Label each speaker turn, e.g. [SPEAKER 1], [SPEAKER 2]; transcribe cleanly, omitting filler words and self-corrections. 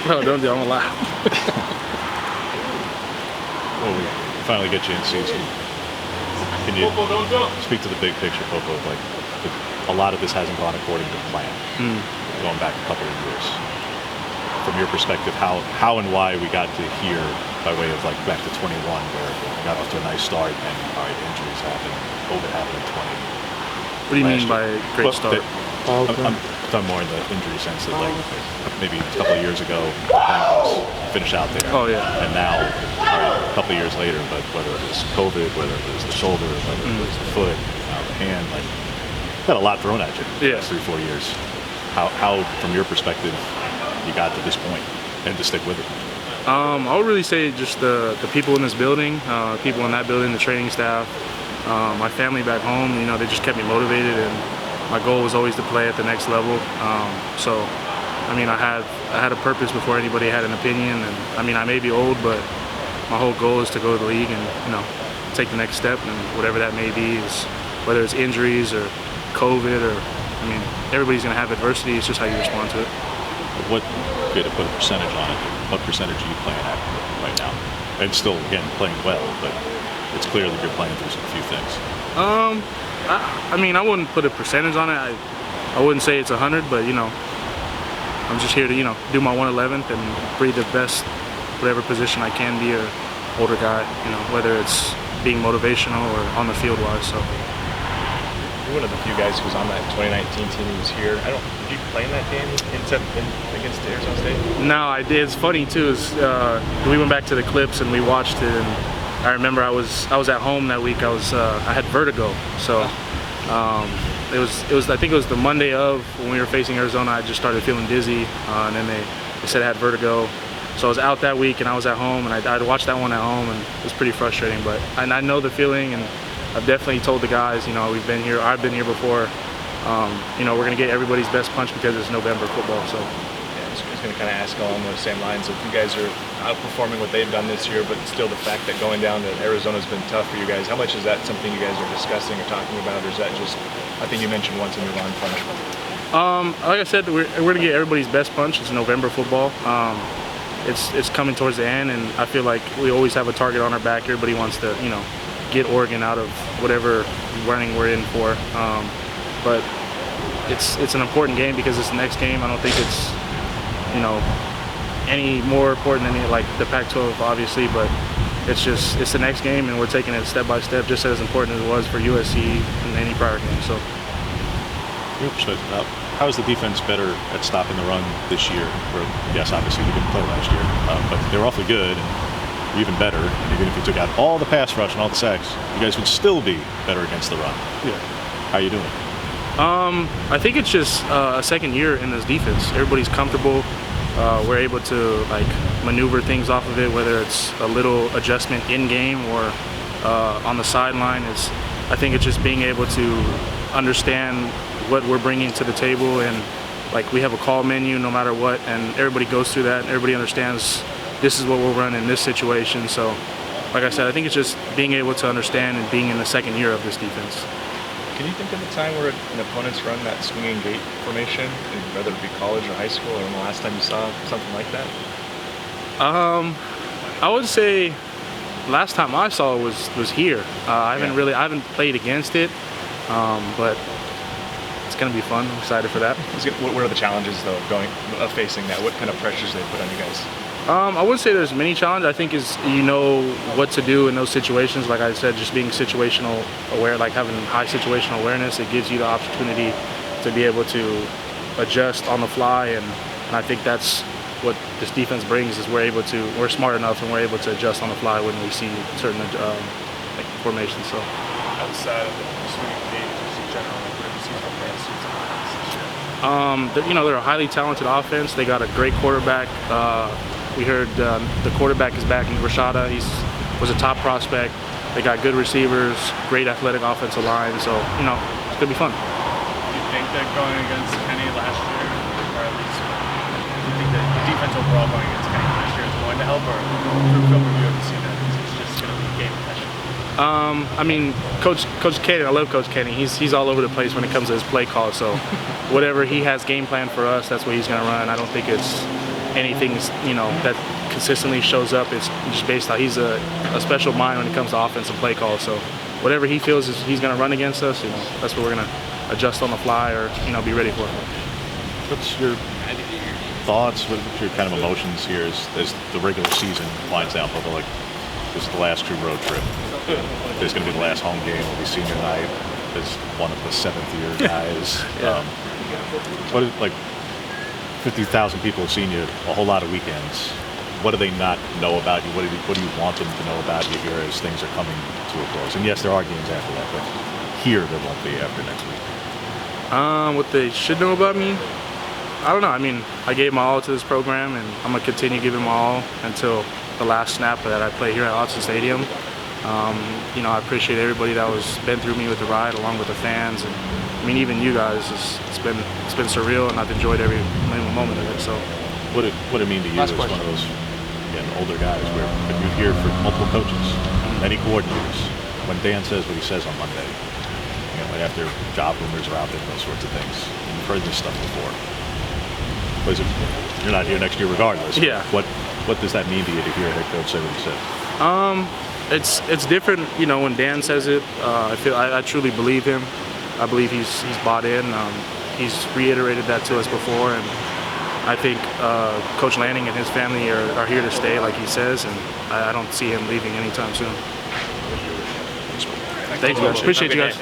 [SPEAKER 1] No, don't do. I'm gonna laugh.
[SPEAKER 2] Well, we finally get you in season. Can you speak to the big picture, Popo? Like, a lot of this hasn't gone according to plan. Going back a couple of years. From your perspective, how and why we got to here by way of like back to 21, where we got off to a nice start, and all right, injuries happened, COVID happened in 20.
[SPEAKER 1] What do you mean by great start?
[SPEAKER 2] I'm talking more in the injury sense that like maybe a couple of years ago, Bengals finished out there.
[SPEAKER 1] Oh yeah.
[SPEAKER 2] And now, all right, a couple of years later, but whether it was COVID, whether it was the shoulder, whether it was the foot, the hand, like got a lot thrown at you.
[SPEAKER 1] Yeah.
[SPEAKER 2] 3-4 years. How, from your perspective, you got to this point and to stick with it?
[SPEAKER 1] I would really say just the people in this building, people in that building, the training staff, my family back home. You know, they just kept me motivated, and my goal was always to play at the next level. So, I mean, I had a purpose before anybody had an opinion, and I mean, I may be old, but my whole goal is to go to the league and, you know, take the next step, and whatever that may be, is whether it's injuries or COVID or, I mean, everybody's going to have adversity. It's just how you respond to it.
[SPEAKER 2] What, if you had to put a percentage on it, what percentage are you playing at right now? And still, again, playing well, but it's clear that you're playing through a few things.
[SPEAKER 1] I mean, I wouldn't put a percentage on it. I wouldn't say it's 100, but, you know, I'm just here to, you know, do my 111th and breathe the best, whatever position I can be, or older guy, you know, whether it's being motivational or on the field wise. So.
[SPEAKER 3] You're one of the few guys who was on that 2019 team who was here. Did you play in that game against Arizona State?
[SPEAKER 1] No, I did. It's funny too. We went back to the clips and we watched it, and I remember I was at home that week. I had vertigo, so it was I think it was the Monday of when we were facing Arizona. I just started feeling dizzy, and then they said I had vertigo. So I was out that week and I was at home, and I'd watched that one at home, and it was pretty frustrating. But I know the feeling, and I've definitely told the guys, you know, we've been here, I've been here before. You know, we're going to get everybody's best punch because it's November football. So.
[SPEAKER 3] Yeah, I was going to kind of ask along those same lines. If you guys are outperforming what they've done this year, but still the fact that going down to Arizona's been tough for you guys, how much is that something you guys are discussing or talking about, or is that just, I think you mentioned once in your line punch?
[SPEAKER 1] Like I said, we're going to get everybody's best punch. It's November football. It's coming towards the end, and I feel like we always have a target on our back. Everybody wants to, you know, get Oregon out of whatever running we're in for. But it's an important game because it's the next game. I don't think it's, you know, any more important than like the Pac-12, obviously, but it's the next game, and we're taking it step by step, just as important as it was for USC and any prior game. So.
[SPEAKER 2] Your perspective, how is the defense better at stopping the run this year? Or, yes, obviously you didn't play last year, but they were awfully good, and even better. And even if you took out all the pass rush and all the sacks, you guys would still be better against the run.
[SPEAKER 1] Yeah.
[SPEAKER 2] How are you doing?
[SPEAKER 1] I think it's just a second year in this defense. Everybody's comfortable. We're able to like maneuver things off of it, whether it's a little adjustment in game or on the sideline. I think it's just being able to understand what we're bringing to the table, and like we have a call menu no matter what, and everybody goes through that, and everybody understands this is what we'll run in this situation. So, like I said, I think it's just being able to understand and being in the second year of this defense.
[SPEAKER 3] Can you think of a time where an opponent's run that swinging gate formation, whether it be college or high school, or when the last time you saw something like that?
[SPEAKER 1] I would say last time I saw it was here. I haven't played against it, but it's going to be fun. I'm excited for that.
[SPEAKER 3] What are the challenges though facing that? What kind of pressures they put on you guys?
[SPEAKER 1] I wouldn't say there's many challenges. I think is you know what to do in those situations. Like I said, just being situational aware, like having high situational awareness, it gives you the opportunity to be able to adjust on the fly, and I think that's what this defense brings. Is we're smart enough and we're able to adjust on the fly when we see certain like formations. So
[SPEAKER 3] outside of the swinging gate, just in general, like what have you seen from fans this year?
[SPEAKER 1] You know, they're a highly talented offense. They got a great quarterback. We heard the quarterback is back in Rashada. He was a top prospect. They got good receivers, great athletic offensive line. So, you know, it's going to be fun.
[SPEAKER 4] Do you think that going against Kenny last year, or at least do you think that the defense overall going against Kenny last year is going to help, or through film review have you seen that it's just going to be game intention?
[SPEAKER 1] I mean, Coach Kenny, I love Coach Kenny. He's all over the place when it comes to his play call. So whatever he has game plan for us, that's what he's going to run. I don't think it's anything, that consistently shows up. It's just based on he's a special mind when it comes to offensive play calls. So whatever he feels is he's going to run against us, that's what we're going to adjust on the fly or be ready for.
[SPEAKER 2] What's your thoughts? What's your kind of emotions here as the regular season winds down? But like, this is the last true road trip. There's going to be the last home game. It'll be senior night. As one of the 7th-year guys.
[SPEAKER 1] Yeah.
[SPEAKER 2] What is, like, 50,000 people have seen you a whole lot of weekends. What do they not know about you? What do you want them to know about you here as things are coming to a close? And yes, there are games after that, but here there won't be after next week.
[SPEAKER 1] What they should know about me? I don't know. I mean, I gave my all to this program, and I'm going to continue giving my all until the last snap that I play here at Autzen Stadium. I appreciate everybody that was been through me with the ride, along with the fans, and I mean even you guys. It's been surreal, and I've enjoyed every moment of it. So,
[SPEAKER 2] what it mean to you as one of those older guys, where if you hear from multiple coaches, many coordinators, when Dan says what he says on Monday, and after job rumors are out there, and those sorts of things, you've heard this stuff before. What is it? You're not here next year regardless.
[SPEAKER 1] Yeah.
[SPEAKER 2] What does that mean to you to hear a head coach say what he said?
[SPEAKER 1] It's different, when Dan says it. I truly believe him. I believe he's bought in. He's reiterated that to us before, and I think Coach Lanning and his family are here to stay, like he says, and I don't see him leaving anytime soon. Thanks, guys. Appreciate you guys.